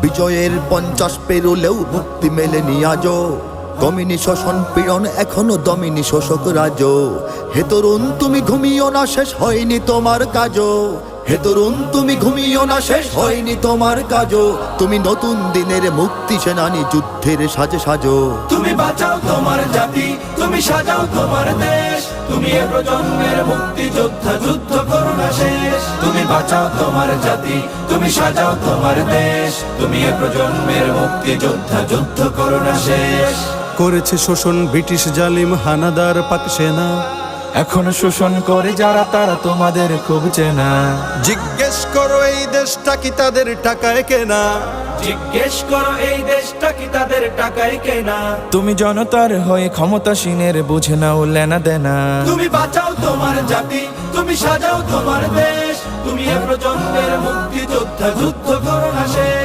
বিজয়ের 50 পেরোলেও মুক্তি মেলেনি আজও। কমিনি শোষণ পীড়ন এখনো দমিনি শোষক রাজ। হে তরুণ তুমি ঘুমিও না, শেষ হয়নি তোমার কাজও। হে তরুণ তুমি ঘুমিও না, শেষ হয়নি তোমার কাজও। তুমি নতুন দিনের মুক্তি সেনানী, যুদ্ধের সাজে সাজো। তুমি বাঁচাও তোমার জাতি, তুমি সাজাও তোমার দেশ। তুমি এ প্রজন্মের মুক্তি যোদ্ধা, যুদ্ধ করো না শেষ। তুমি বাঁচাও তোমার জাতি, তুমি সাজাও তোমার দেশ। তুমি এ প্রজন্মের মুক্তি যোদ্ধা, যুদ্ধ করো না শেষ। করেছে শোষণ ব্রিটিশ জালিম হানাদার পাক সেনা। এখনো শোষণ করে যারা, তারা তোমাদের খুব চেনা। জিজ্ঞেস করো এই দেশটা কি তাদের টাকায় কেনা। জিজ্ঞেস করো এই দেশটা কি তাদের টাকায় কেনা। তুমি জনতার হয়ে ক্ষমতাসীনের বুঝে নাও লেনা দেনা। তুমি বাঁচাও তোমার জাতি, তুমি সাজাও তোমার দেশ। তুমি এ প্রজন্মের মুক্তি যোদ্ধা, যুদ্ধ করো না শেষ।